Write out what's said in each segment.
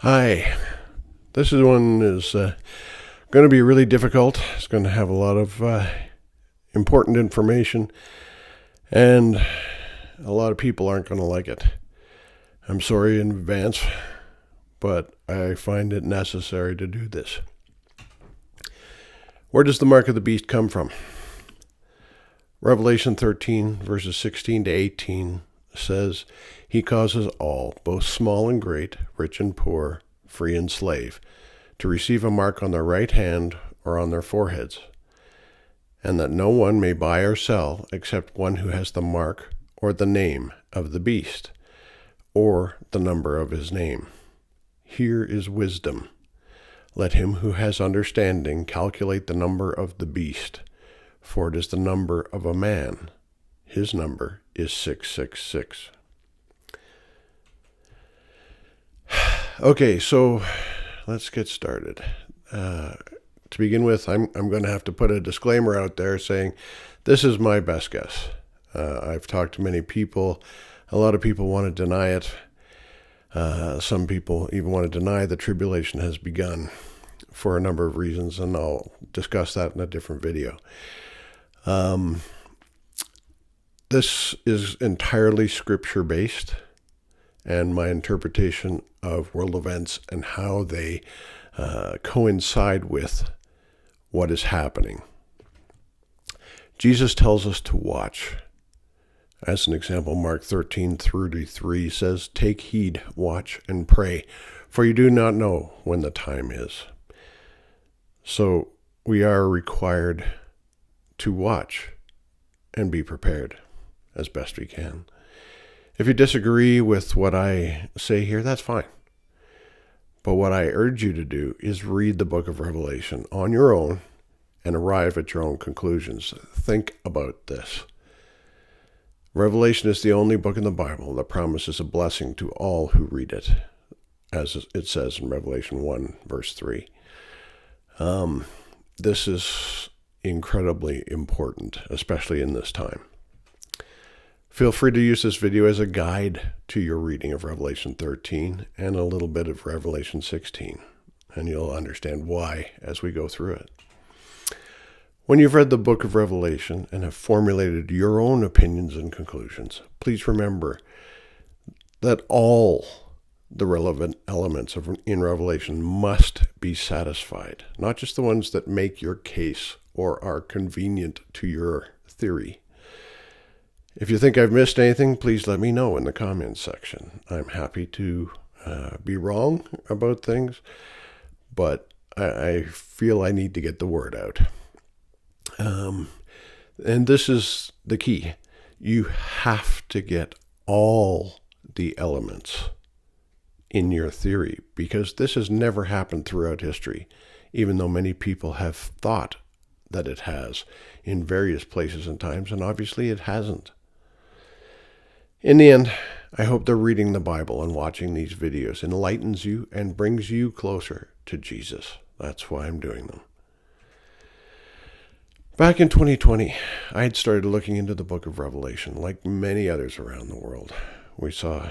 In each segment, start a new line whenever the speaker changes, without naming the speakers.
Hi, this is one is going to be really difficult. It's going to have a lot of important information, and a lot of people aren't going to like it. I'm sorry in advance, but I find it necessary to do this. Where does the mark of the beast come from? Revelation 13, verses 16 to 18 says, "He causes all, both small and great, rich and poor, free and slave, to receive a mark on their right hand or on their foreheads, and that no one may buy or sell except one who has the mark or the name of the beast, or the number of his name. Here is wisdom. Let him who has understanding calculate the number of the beast, for it is the number of a man. His number is 666. Okay, so let's get started. To begin with, I'm going to have to put a disclaimer out there saying this is my best guess. I've talked to many people. A lot of people want to deny it. Some people even want to deny the tribulation has begun for a number of reasons, and I'll discuss that in a different video. This is entirely scripture-based, and my interpretation of world events and how they coincide with what is happening. Jesus tells us to watch. As an example, Mark 13:33 says, "Take heed, watch, and pray, for you do not know when the time is." So we are required to watch and be prepared as best we can. If you disagree with what I say here, that's fine. But what I urge you to do is read the book of Revelation on your own and arrive at your own conclusions. Think about this. Revelation is the only book in the Bible that promises a blessing to all who read it, as it says in Revelation 1, verse 3. This is incredibly important, especially in this time. Feel free to use this video as a guide to your reading of Revelation 13 and a little bit of Revelation 16, and you'll understand why as we go through it. When you've read the book of Revelation and have formulated your own opinions and conclusions, please remember that all the relevant elements in Revelation must be satisfied, not just the ones that make your case or are convenient to your theory. If you think I've missed anything, please let me know in the comments section. I'm happy to be wrong about things, but I feel I need to get the word out. And this is the key. You have to get all the elements in your theory, because this has never happened throughout history, even though many people have thought that it has in various places and times, and obviously it hasn't. In the end, I hope that reading the Bible and watching these videos enlightens you and brings you closer to Jesus. That's why I'm doing them. Back in 2020, I had started looking into the book of Revelation, like many others around the world. We saw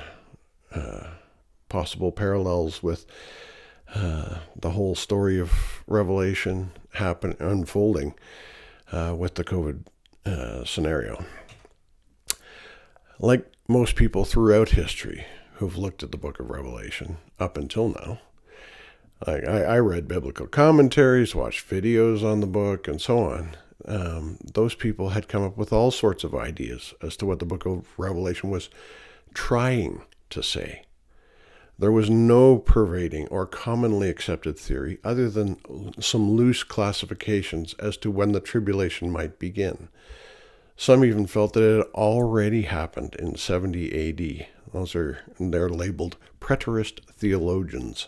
possible parallels with the whole story of Revelation unfolding with the COVID scenario. Like most people throughout history who've looked at the book of Revelation up until now, I read biblical commentaries, watched videos on the book, and so on. Those people had come up with all sorts of ideas as to what the book of Revelation was trying to say. There was no pervading or commonly accepted theory other than some loose classifications as to when the tribulation might begin. Some even felt that it had already happened in 70 AD. They're labeled preterist theologians,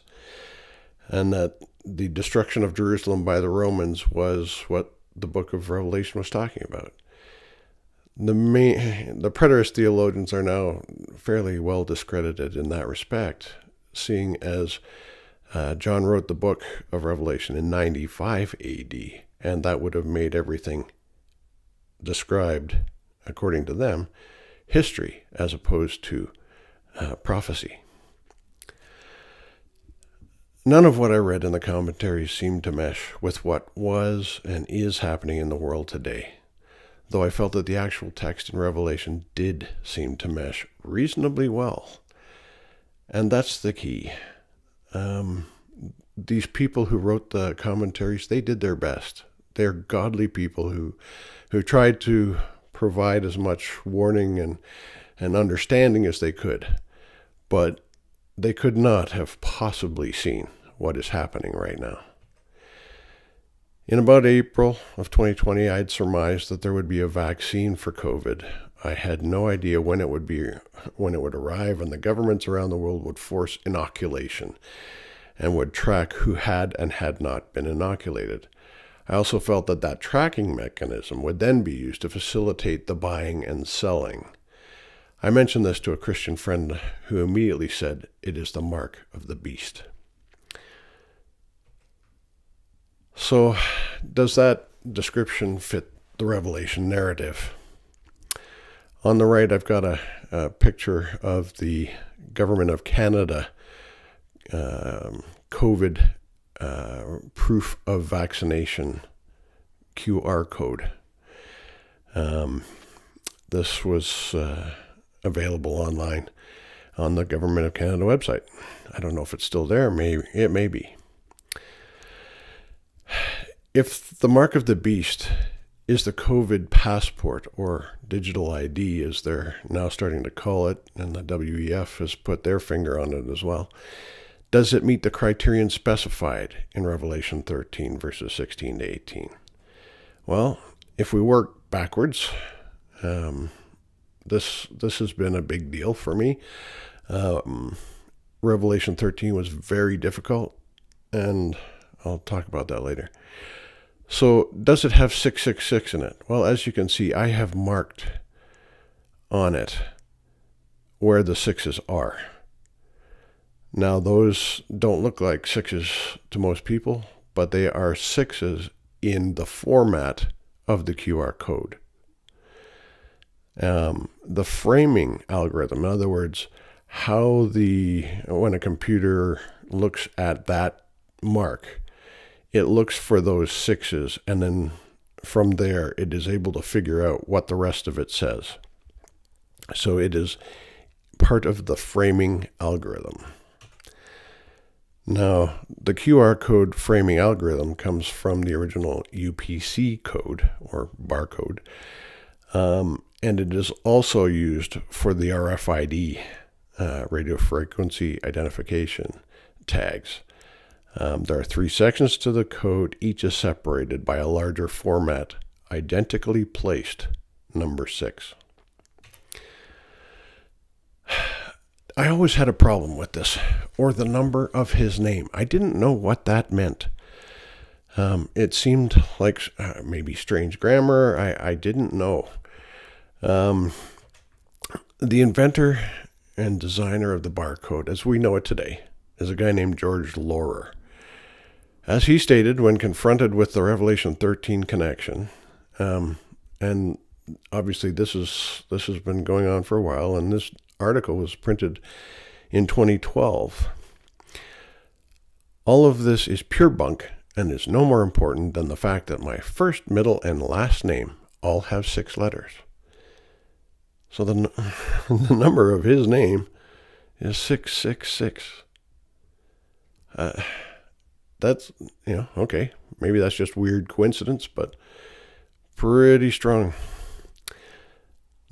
and that the destruction of Jerusalem by the Romans was what the book of Revelation was talking about. The preterist theologians are now fairly well discredited in that respect, seeing as John wrote the book of Revelation in 95 AD, and that would have made everything described, according to them, history as opposed to prophecy. None of what I read in the commentaries seemed to mesh with what was and is happening in the world today, though I felt that the actual text in Revelation did seem to mesh reasonably well. And that's the key. These people who wrote the commentaries, they did their best. They're godly people who tried to provide as much warning and understanding as they could. But they could not have possibly seen what is happening right now. In about April of 2020, I'd surmised that there would be a vaccine for COVID. I had no idea when it would arrive, and the governments around the world would force inoculation and would track who had and had not been inoculated. I also felt that tracking mechanism would then be used to facilitate the buying and selling. I mentioned this to a Christian friend who immediately said, "It is the mark of the beast." So, does that description fit the Revelation narrative? On the right, I've got a picture of the Government of Canada COVID proof of vaccination QR code. This was available online on the Government of Canada website. I don't know if it's still there. It may be. If the mark of the beast is the COVID passport, or digital ID as they're now starting to call it, and the WEF has put their finger on it as well, does it meet the criterion specified in Revelation 13, verses 16 to 18? Well, if we work backwards, this has been a big deal for me. Revelation 13 was very difficult, and I'll talk about that later. So, does it have 666 in it? Well, as you can see, I have marked on it where the sixes are. Now, those don't look like sixes to most people, but they are sixes in the format of the QR code. The framing algorithm, in other words, when a computer looks at that mark, it looks for those sixes, and then from there, it is able to figure out what the rest of it says. So it is part of the framing algorithm. Now, the QR code framing algorithm comes from the original UPC code, or barcode, and it is also used for the RFID, radio frequency identification tags. There are 3 sections to the code. Each is separated by a larger format, identically placed number 6. I always had a problem with this, or the number of his name. I didn't know what that meant. It seemed like maybe strange grammar. I didn't know. The inventor and designer of the barcode, as we know it today, is a guy named George Laurer. As he stated when confronted with the Revelation 13 connection, and obviously this has been going on for a while, and this article was printed in 2012. All of this is pure bunk and is no more important than the fact that my first, middle, and last name all have 6 letters. So the number of his name is 666. That's, okay, maybe that's just weird coincidence, but pretty strong.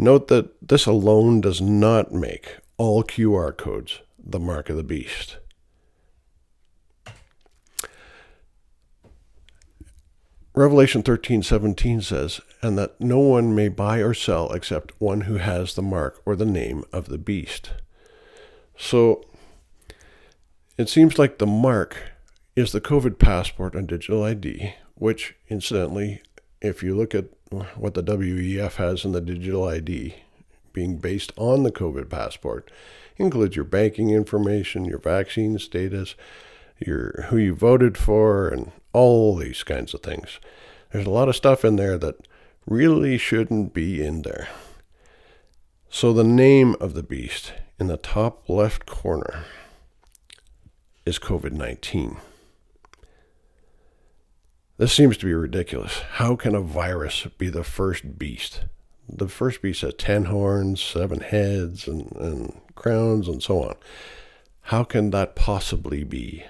Note that this alone does not make all QR codes the mark of the beast. Revelation 13:17 says, "And that no one may buy or sell except one who has the mark or the name of the beast." So it seems like the mark is the COVID passport and digital ID, which, incidentally, if you look at what the WEF has in the digital ID, being based on the COVID passport, includes your banking information, your vaccine status, who you voted for, and all these kinds of things. There's a lot of stuff in there that really shouldn't be in there. So the name of the beast in the top left corner is COVID-19. This seems to be ridiculous. How can a virus be the first beast? The first beast had 10 horns, 7 heads, and crowns, and so on. How can that possibly be?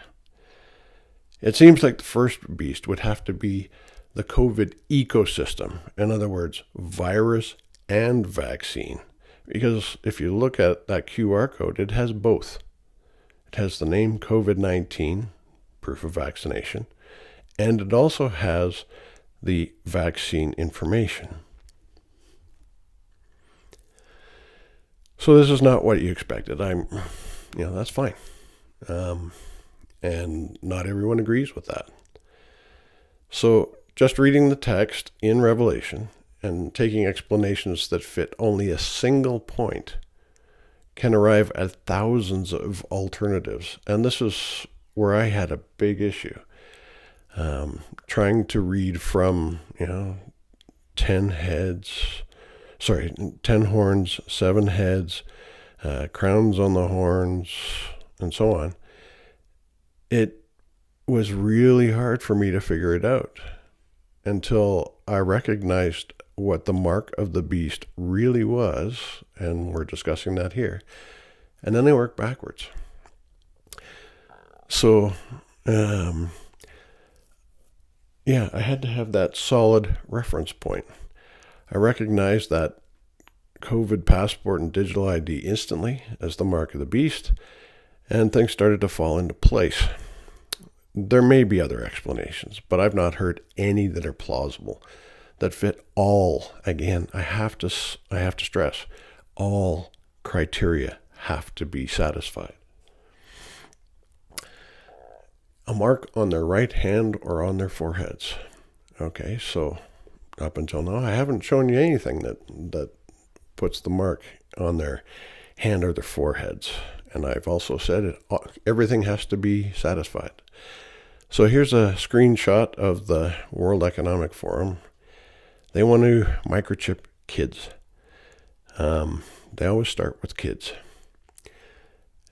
It seems like the first beast would have to be the COVID ecosystem. In other words, virus and vaccine. Because if you look at that QR code, it has both. It has the name COVID-19, proof of vaccination, and it also has the vaccine information. So this is not what you expected. That's fine. And not everyone agrees with that. So just reading the text in Revelation and taking explanations that fit only a single point can arrive at thousands of alternatives. And this is where I had a big issue. Trying to read from, 10 horns, 7 heads, crowns on the horns, and so on. It was really hard for me to figure it out until I recognized what the mark of the beast really was, and we're discussing that here. And then I worked backwards. So, I had to have that solid reference point. I recognized that COVID passport and digital ID instantly as the mark of the beast, and things started to fall into place. There may be other explanations, but I've not heard any that are plausible, that fit all. Again, I have to stress, all criteria have to be satisfied. A mark on their right hand or on their foreheads. Okay, so up until now, I haven't shown you anything that puts the mark on their hand or their foreheads. And I've also said everything has to be satisfied. So here's a screenshot of the World Economic Forum. They want to microchip kids. They always start with kids.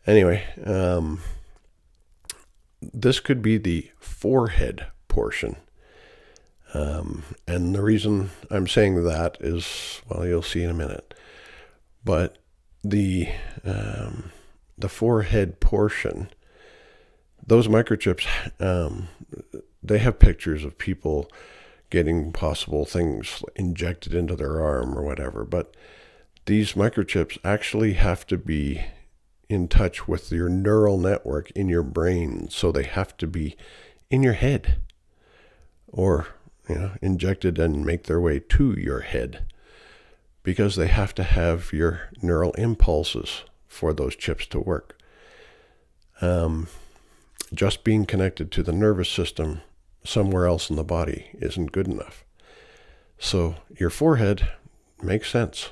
Anyway, this could be the forehead portion. And the reason I'm saying that is, well, you'll see in a minute. But the forehead portion, those microchips, they have pictures of people getting possible things injected into their arm or whatever. But these microchips actually have to be in touch with your neural network in your brain. So they have to be in your head or, injected and make their way to your head, because they have to have your neural impulses for those chips to work. Just being connected to the nervous system somewhere else in the body isn't good enough. So your forehead makes sense.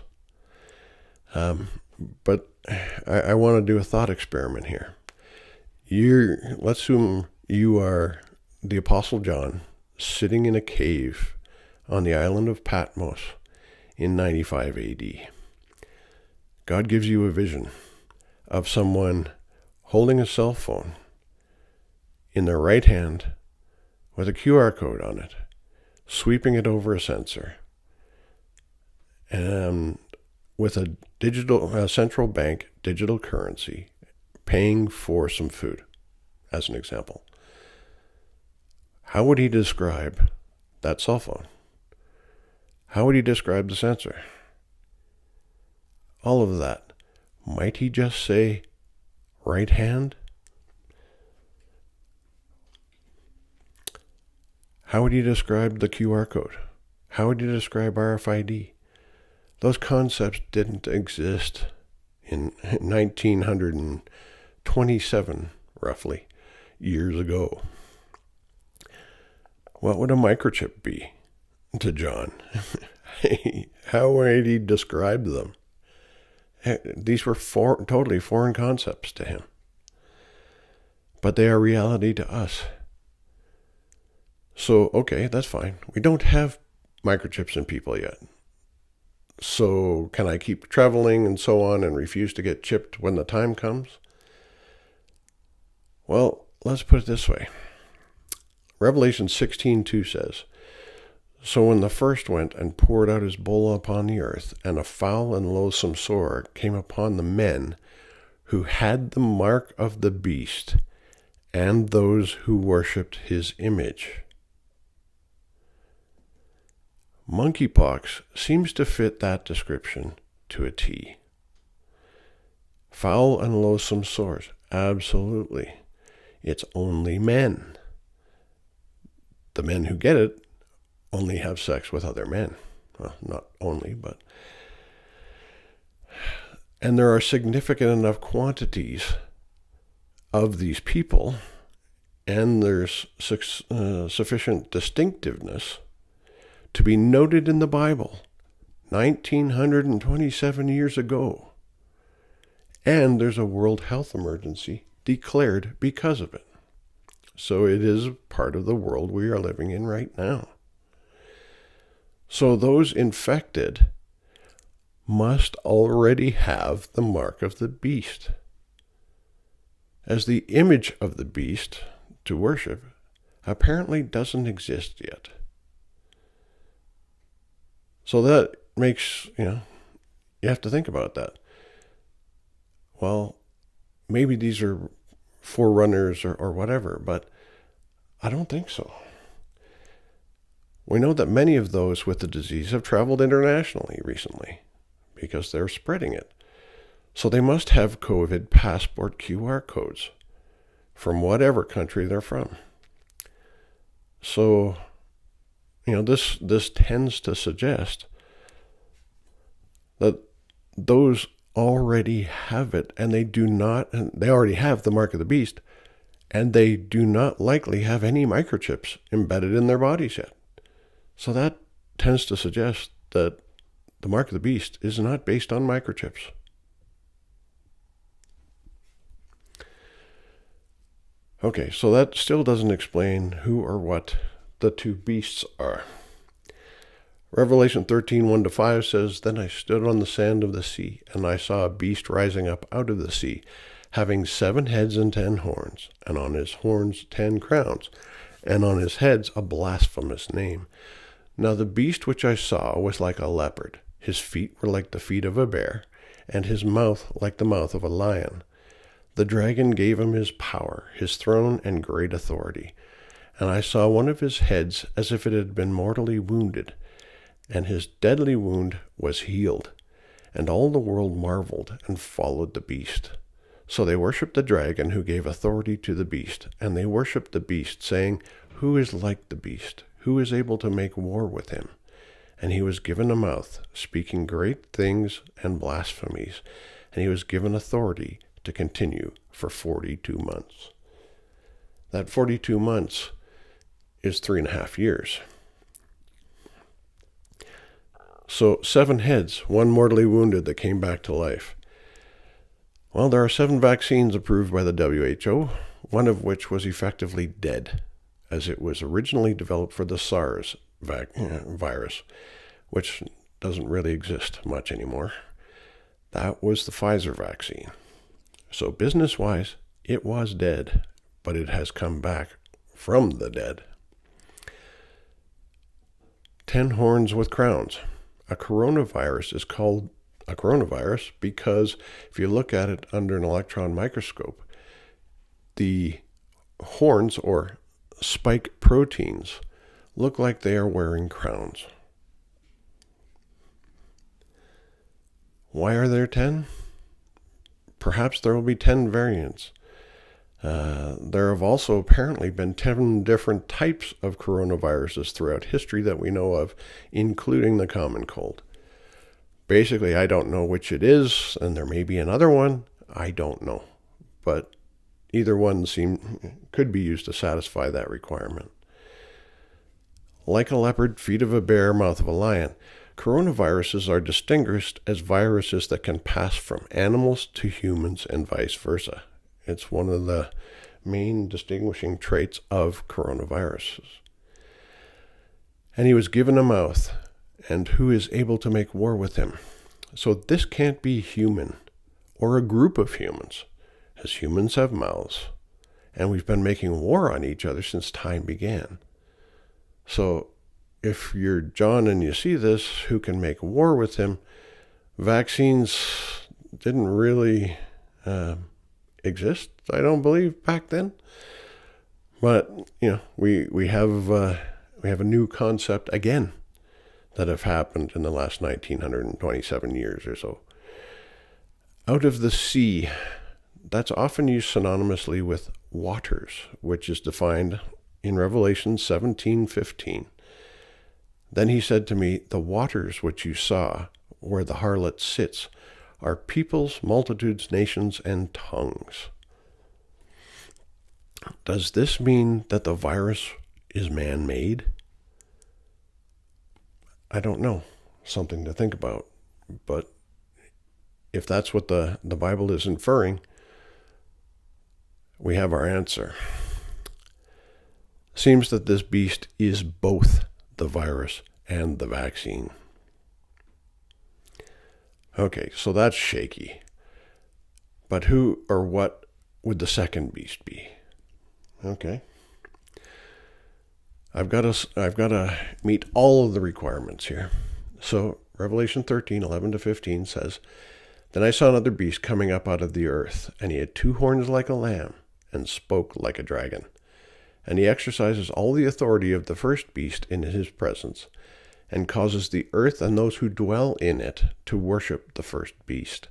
But I want to do a thought experiment here. Let's assume you are the Apostle John sitting in a cave on the island of Patmos in 95 AD. God gives you a vision of someone holding a cell phone in their right hand with a QR code on it, sweeping it over a sensor, and with a central bank digital currency, paying for some food, as an example. How would he describe that cell phone? How would he describe the sensor? All of that. Might he just say right hand? How would he describe the QR code? How would he describe RFID? Those concepts didn't exist in 1927, roughly, years ago. What would a microchip be to John? How would he describe them? These were totally foreign concepts to him. But they are reality to us. So, okay, that's fine. We don't have microchips in people yet. So can I keep traveling and so on and refuse to get chipped when the time comes? Well, let's put it this way. Revelation 16:2 says, "So when the first went and poured out his bowl upon the earth, and a foul and loathsome sore came upon the men who had the mark of the beast and those who worshipped his image." Monkeypox seems to fit that description to a T. Foul and loathsome sores, absolutely. It's only men. The men who get it only have sex with other men. Well, not only, but... And there are significant enough quantities of these people, and there's sufficient distinctiveness to be noted in the Bible 1927 years ago. And there's a world health emergency declared because of it. So it is part of the world we are living in right now. So those infected must already have the mark of the beast, as the image of the beast to worship apparently doesn't exist yet. So that makes, you have to think about that. Well, maybe these are forerunners or whatever, but I don't think so. We know that many of those with the disease have traveled internationally recently because they're spreading it. So they must have COVID passport QR codes from whatever country they're from. So, this tends to suggest that those already have it, and they already have the mark of the beast, and they do not likely have any microchips embedded in their bodies yet. So that tends to suggest that the mark of the beast is not based on microchips. Okay, so that still doesn't explain who or what the two beasts are. Revelation 13:1-5 says, "Then I stood on the sand of the sea, and I saw a beast rising up out of the sea, having 7 heads and 10 horns, and on his horns 10 crowns, and on his heads a blasphemous name. Now the beast which I saw was like a leopard. His feet were like the feet of a bear, and his mouth like the mouth of a lion. The dragon gave him his power, his throne, and great authority. And I saw one of his heads as if it had been mortally wounded, and his deadly wound was healed. And all the world marveled and followed the beast. So they worshipped the dragon who gave authority to the beast, and they worshipped the beast, saying, 'Who is like the beast? Who is able to make war with him?' And he was given a mouth, speaking great things and blasphemies, and he was given authority to continue for 42 months. That 42 months is 3.5 years. So 7 heads, 1 mortally wounded that came back to life. Well, there are 7 vaccines approved by the WHO, one of which was effectively dead, as it was originally developed for the SARS virus, which doesn't really exist much anymore. That was the Pfizer vaccine. So business-wise, it was dead, but it has come back from the dead. 10 horns with crowns. A coronavirus is called a coronavirus because if you look at it under an electron microscope, the horns or spike proteins look like they are wearing crowns. Why are there 10? Perhaps there will be 10 variants. There have also apparently been 10 different types of coronaviruses throughout history that we know of, including the common cold. Basically, I don't know which it is, and there may be another one. I don't know. But either one could be used to satisfy that requirement. Like a leopard, feet of a bear, mouth of a lion, coronaviruses are distinguished as viruses that can pass from animals to humans and vice versa. It's one of the main distinguishing traits of coronaviruses. And he was given a mouth, and who is able to make war with him? So this can't be human, or a group of humans, as humans have mouths, And we've been making war on each other since time began. So if you're John and you see this, who can make war with him? Vaccines didn't really exist, I don't believe, back then. But we have a new concept again that have happened in the last 1927 years or so. Out of the sea, that's often used synonymously with waters, which is defined in Revelation 17:15. Then he said to me, the waters which you saw, where the harlot sits, are peoples, multitudes, nations, and tongues. Does this mean that the virus is man-made? I don't know. Something to think about. But if that's what the Bible is inferring, we have our answer. Seems that this beast is both the virus and the vaccine. Okay, so that's shaky. But who or what would the second beast be? Okay. I've got to meet all of the requirements here. So Revelation 13:11-15 says, Then I saw another beast coming up out of the earth, and he had 2 horns like a lamb, and spoke like a dragon. And he exercises all the authority of the first beast in his presence, and causes the earth and those who dwell in it to worship the first beast,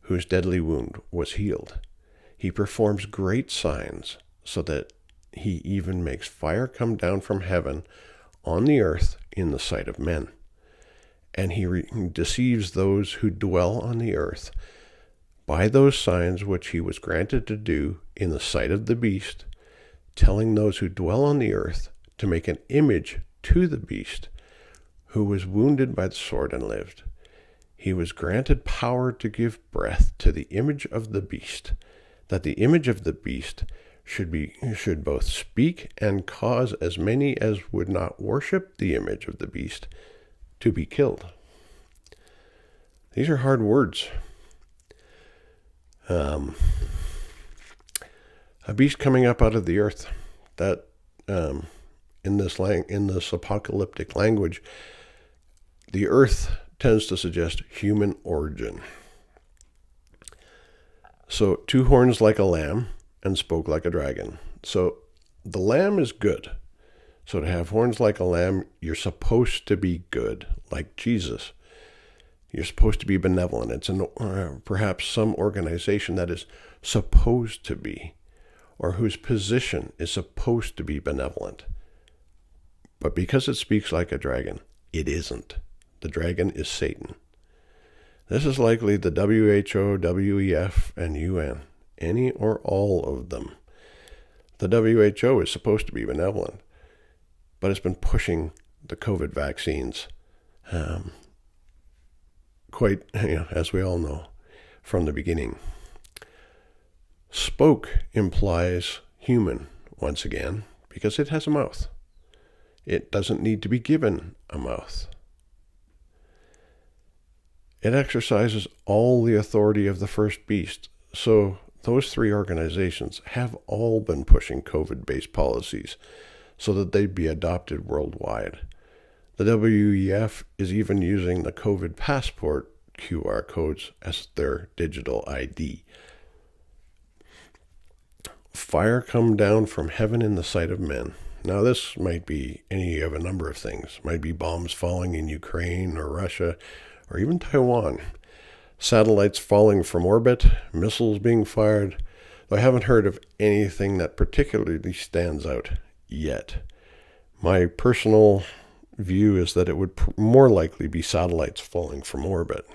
whose deadly wound was healed. He performs great signs, so that he even makes fire come down from heaven on the earth in the sight of men. And he deceives those who dwell on the earth by those signs which he was granted to do in the sight of the beast, telling those who dwell on the earth to make an image to the beast, who was wounded by the sword and lived. He was granted power to give breath to the image of the beast, that the image of the beast should both speak and cause as many as would not worship the image of the beast to be killed. These are hard words. A beast coming up out of the earth. That in this apocalyptic language, the earth tends to suggest human origin. So 2 horns like a lamb, and spoke like a dragon. So the lamb is good. So to have horns like a lamb, you're supposed to be good, like Jesus. You're supposed to be benevolent. It's perhaps some organization that is supposed to be, or whose position is supposed to be benevolent. But because it speaks like a dragon, it isn't. The dragon is Satan. This is likely the WHO, WEF, and UN. Any or all of them. The WHO is supposed to be benevolent, but it's been pushing the COVID vaccines quite, as we all know, from the beginning. Spoke implies human, once again, because it has a mouth. It doesn't need to be given a mouth. It exercises all the authority of the first beast. So those 3 organizations have all been pushing COVID-based policies so that they'd be adopted worldwide. The WEF is even using the COVID passport QR codes as their digital ID. Fire come down from heaven in the sight of men. Now this might be any of a number of things. It might be bombs falling in Ukraine or Russia or even Taiwan. Satellites falling from orbit, missiles being fired. Though I haven't heard of anything that particularly stands out yet. My personal view is that it would more likely be satellites falling from orbit.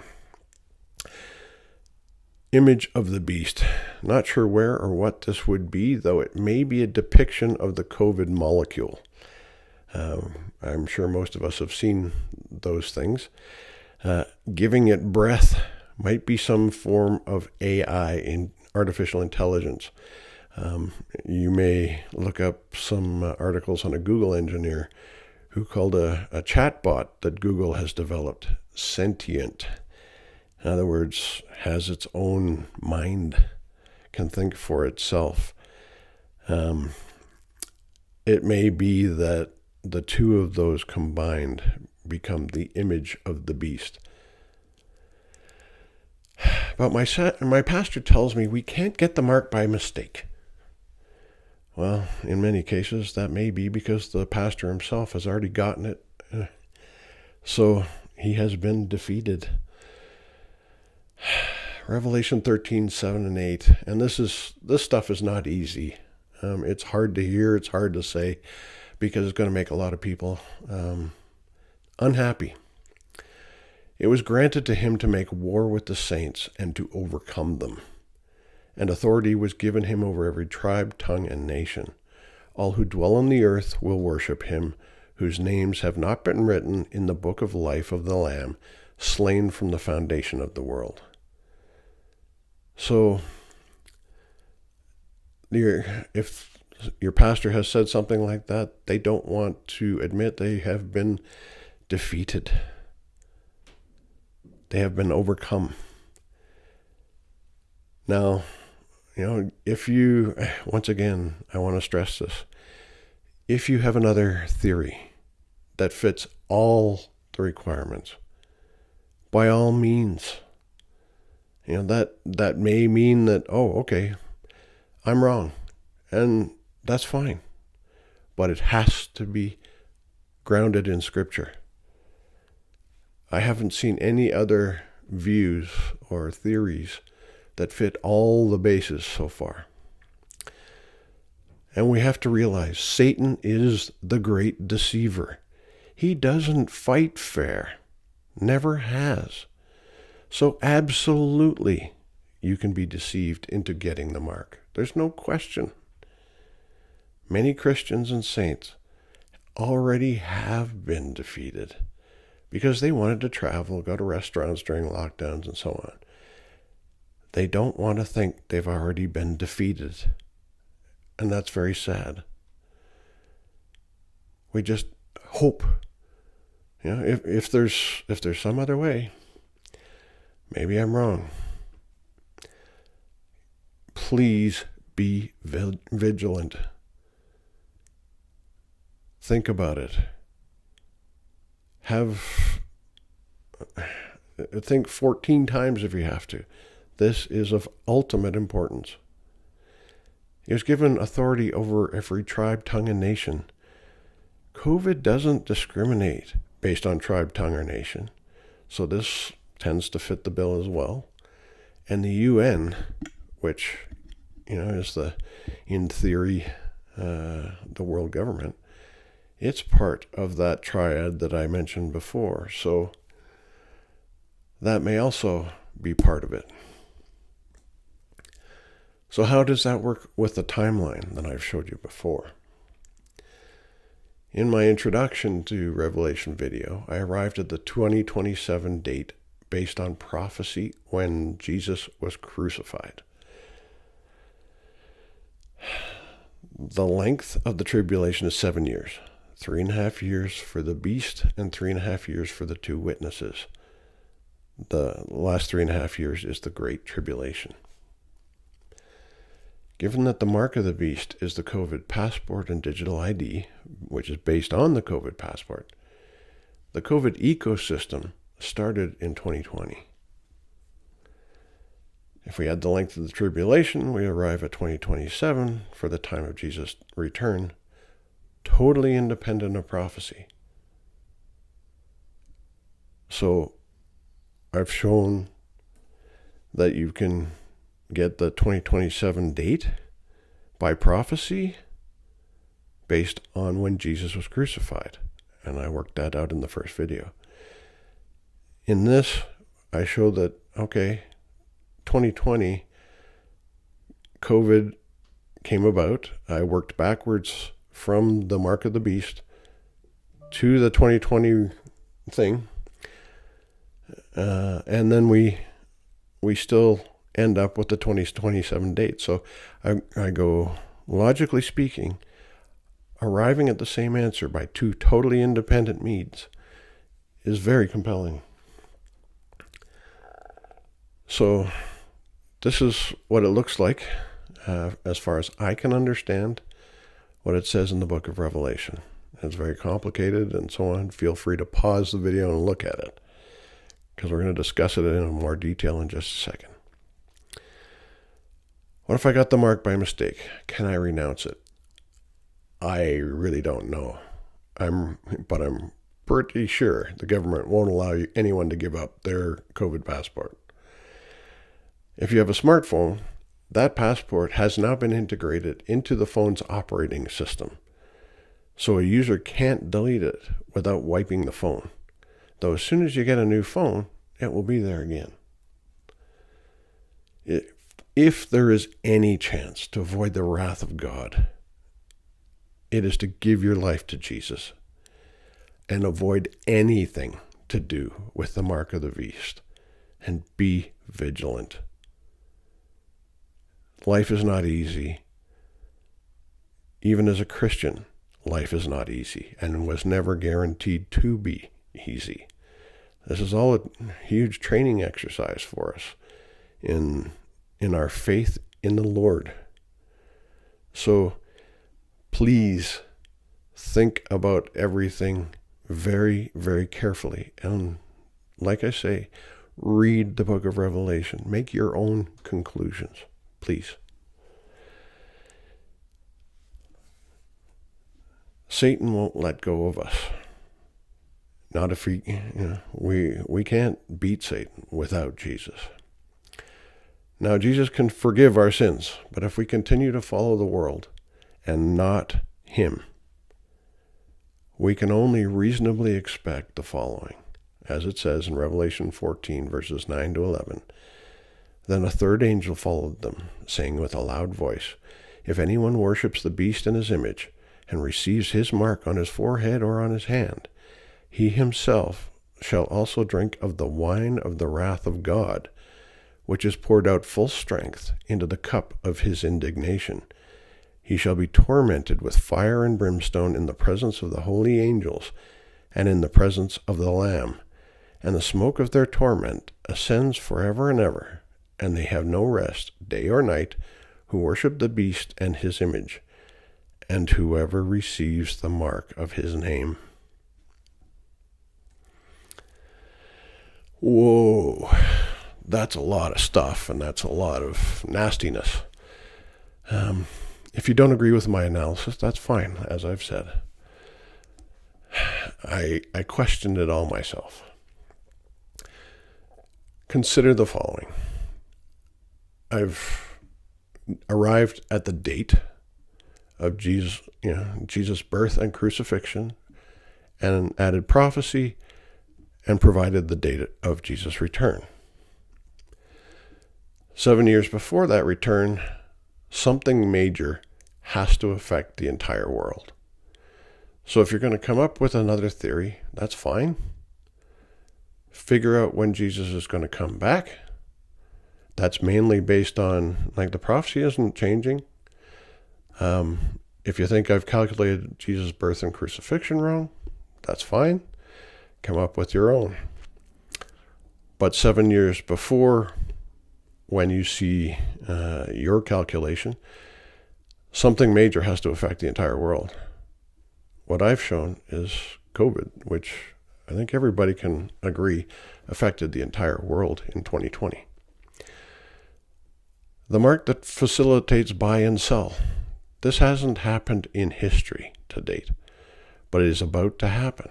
Image of the beast. Not sure where or what this would be, though it may be a depiction of the COVID molecule. I'm sure most of us have seen those things. Giving it breath might be some form of AI, in artificial intelligence. You may look up some articles on a Google engineer who called a chatbot that Google has developed sentient. In other words, has its own mind, can think for itself. Um, it may be that the two of those combined become the image of the beast. But my pastor tells me we can't get the mark by mistake. Well, in many cases, that may be because the pastor himself has already gotten it. So he has been defeated. Revelation 13, 7 and 8. And this stuff is not easy. It's hard to hear. It's hard to say because it's going to make a lot of people unhappy. It was granted to him to make war with the saints and to overcome them. And authority was given him over every tribe, tongue, and nation. All who dwell on the earth will worship him, whose names have not been written in the book of life of the Lamb, slain from the foundation of the world. So, if your pastor has said something like that, they don't want to admit they have been defeated. They have been overcome. Now, once again, I want to stress this. If you have another theory that fits all the requirements, by all means, that may mean that, okay, I'm wrong, and that's fine. But it has to be grounded in Scripture. I haven't seen any other views or theories that fit all the bases so far. And we have to realize Satan is the great deceiver. He doesn't fight fair, never has. So absolutely, you can be deceived into getting the mark. There's no question. Many Christians and saints already have been defeated because they wanted to travel, go to restaurants during lockdowns and so on. They don't want to think they've already been defeated. And that's very sad. We just hope. If there's some other way, maybe I'm wrong. Please be vigilant. Think about it. Think 14 times if you have to. This is of ultimate importance. He was given authority over every tribe, tongue, and nation. COVID doesn't discriminate based on tribe, tongue, or nation. So this tends to fit the bill as well. And the UN, which, is in theory, the world government, it's part of that triad that I mentioned before. So that may also be part of it. So how does that work with the timeline that I've showed you before? In my introduction to Revelation video, I arrived at the 2027 date based on prophecy when Jesus was crucified. The length of the tribulation is 7 years. 3.5 years for the beast and 3.5 years for the two witnesses. The last 3.5 years is the Great Tribulation. Given that the mark of the beast is the COVID passport and digital ID, which is based on the COVID passport, the COVID ecosystem started in 2020. If we add the length of the tribulation, we arrive at 2027 for the time of Jesus' return, totally independent of prophecy. So I've shown that you can get the 2027 date by prophecy based on when Jesus was crucified. And I worked that out in the first video. In this, I show that, 2020, COVID came about. I worked backwards from the mark of the beast to the 2020 thing. And then we still end up with the 2027 date. So I go, logically speaking, arriving at the same answer by two totally independent means is very compelling. So this is what it looks like. as far as I can understand what it says in the book of Revelation. It's very complicated and so on. Feel free to pause the video and look at it, because we're going to discuss it in more detail in just a second. What if I got the mark by mistake? Can I renounce it? I really don't know. But I'm pretty sure the government won't allow anyone to give up their COVID passport. If you have a smartphone, that passport has now been integrated into the phone's operating system. So a user can't delete it without wiping the phone. Though as soon as you get a new phone, it will be there again. If there is any chance to avoid the wrath of God, it is to give your life to Jesus and avoid anything to do with the mark of the beast, and be vigilant. Life is not easy. Even as a Christian, life is not easy and was never guaranteed to be easy. This is all a huge training exercise for us in our faith in the Lord. So please think about everything very, very carefully. And like I say, read the book of Revelation. Make your own conclusions, please. Satan won't let go of us. Not if we can't beat Satan without Jesus. Now, Jesus can forgive our sins, but if we continue to follow the world and not him, we can only reasonably expect the following. As it says in Revelation 14, verses 9 to 11, Then a third angel followed them, saying with a loud voice, If anyone worships the beast and his image, and receives his mark on his forehead or on his hand, he himself shall also drink of the wine of the wrath of God, which is poured out full strength into the cup of his indignation. He shall be tormented with fire and brimstone in the presence of the holy angels and in the presence of the Lamb. And the smoke of their torment ascends forever and ever, and they have no rest, day or night, who worship the beast and his image, and whoever receives the mark of his name. Whoa, that's a lot of stuff, and that's a lot of nastiness. If you don't agree with my analysis, that's fine, as I've said. I questioned it all myself. Consider the following. I've arrived at the date of Jesus' birth and crucifixion, and added prophecy, and provided the date of Jesus' return. 7 years before that return, something major has to affect the entire world. So if you're going to come up with another theory, that's fine. Figure out when Jesus is going to come back. That's mainly based on, the prophecy isn't changing. If you think I've calculated Jesus' birth and crucifixion wrong, that's fine. Come up with your own. But 7 years before, when you see your calculation, something major has to affect the entire world. What I've shown is COVID, which I think everybody can agree affected the entire world in 2020. The mark that facilitates buy and sell. This hasn't happened in history to date, but it is about to happen.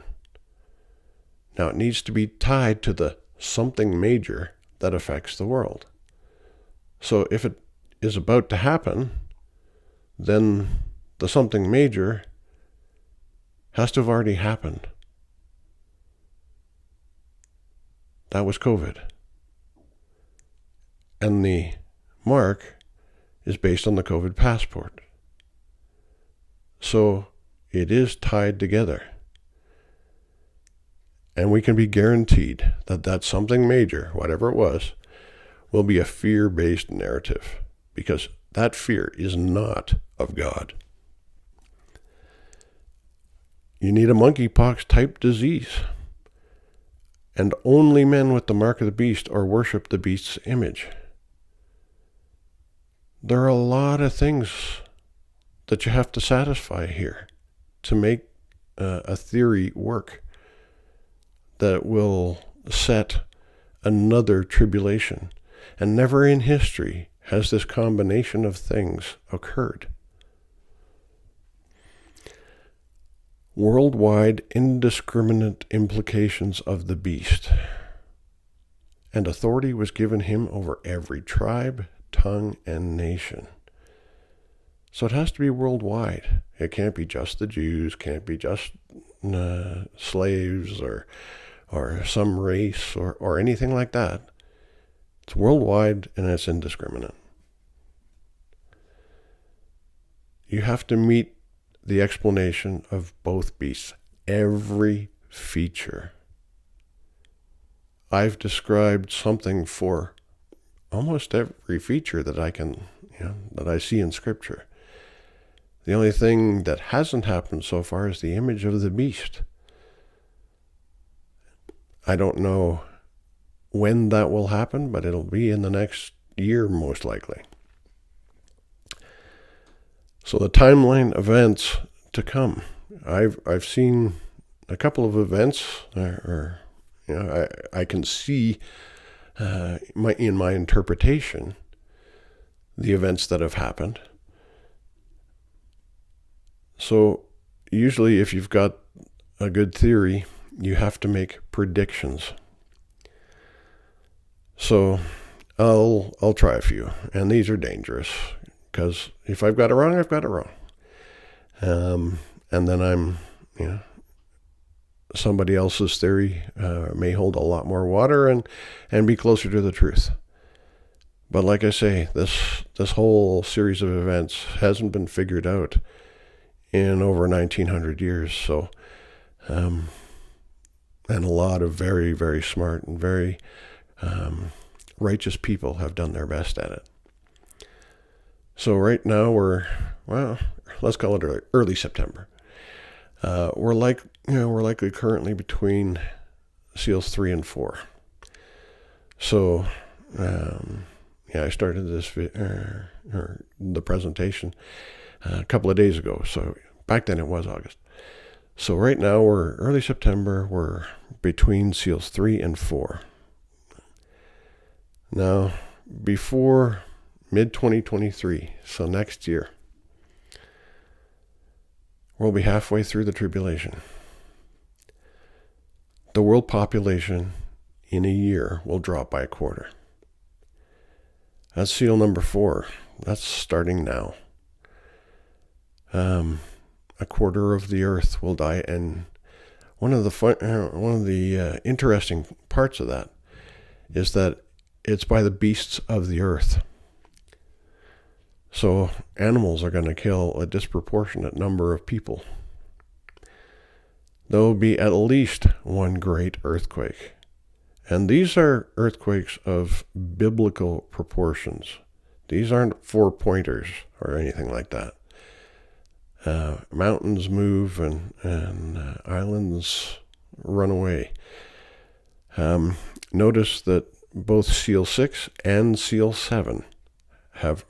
Now, it needs to be tied to the something major that affects the world. So if it is about to happen, then the something major has to have already happened. That was COVID. And the mark is based on the COVID passport. So it is tied together. And we can be guaranteed that something major, whatever it was, will be a fear-based narrative, because that fear is not of God. You need a monkeypox type disease. And only men with the mark of the beast or worship the beast's image. there are a lot of things that you have to satisfy here to make a theory work that will set another tribulation. And never in history has this combination of things occurred. Worldwide indiscriminate implications of the beast. And authority was given him over every tribe, tongue, and nation. So it has to be worldwide. It can't be just the Jews, can't be just slaves or some race or anything like that. It's worldwide and it's indiscriminate. You have to meet the explanation of both beasts, every feature. I've described something for almost every feature that that I see in Scripture. The only thing that hasn't happened so far is the image of the beast. I don't know when that will happen, but it'll be in the next year most likely. So the timeline events to come. I've seen a couple of events, I can see in my interpretation the events that have happened. So usually if you've got a good theory, you have to make predictions. So I'll try a few, and these are dangerous because if I've got it wrong, I've got it wrong. And then I'm, somebody else's theory may hold a lot more water and be closer to the truth. But like I say, this whole series of events hasn't been figured out in over 1900 years. So, and a lot of very, very smart and very righteous people have done their best at it. So right now let's call it early September. We're likely currently between seals 3 and 4. So, I started the presentation a couple of days ago. So back then it was August. So right now we're early September. We're between seals 3 and 4. Now, before mid-2023, so next year, we'll be halfway through the tribulation. The world population in a year will drop by a quarter. That's seal number 4. That's starting now. A quarter of the earth will die, and one of the interesting parts of that is that it's by the beasts of the earth. So animals are going to kill a disproportionate number of people. There will be at least one great earthquake. And these are earthquakes of biblical proportions. These aren't 4-pointers or anything like that. Mountains move and islands run away. Notice that both Seal 6 and Seal 7 have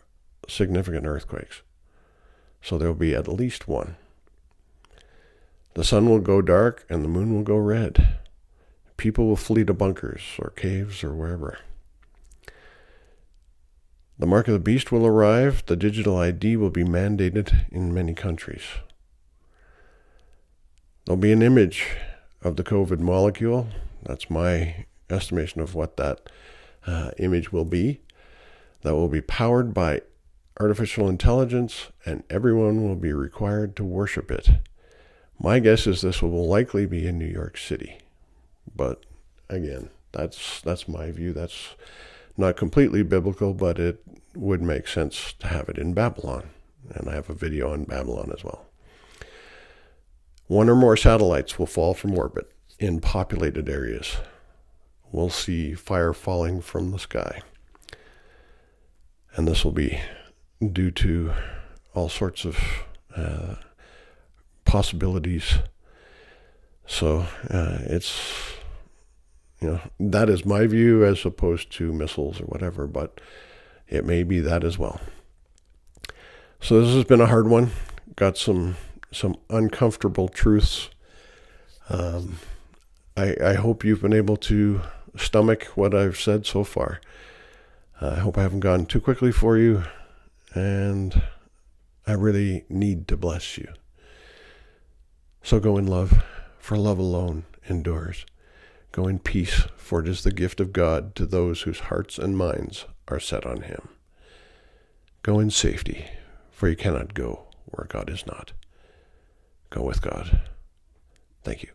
significant earthquakes. So there will be at least one. The sun will go dark and the moon will go red. People will flee to bunkers or caves or wherever. The mark of the beast will arrive. The digital ID will be mandated in many countries. There'll be an image of the COVID molecule. That's my estimation of what that image will be. That will be powered by artificial intelligence, and everyone will be required to worship it. My guess is this will likely be in New York City. But again, that's my view. That's not completely biblical, but it would make sense to have it in Babylon. And I have a video on Babylon as well. One or more satellites will fall from orbit in populated areas. We'll see fire falling from the sky. And this will be due to all sorts of possibilities. So it's, that is my view as opposed to missiles or whatever, but it may be that as well. So this has been a hard one. Got some uncomfortable truths. I hope you've been able to stomach what I've said so far. I hope I haven't gone too quickly for you, and I really need to bless you. So go in love, for love alone endures. Go in peace, for it is the gift of God to those whose hearts and minds are set on him. Go in safety, for you cannot go where God is not. Go with God. Thank you.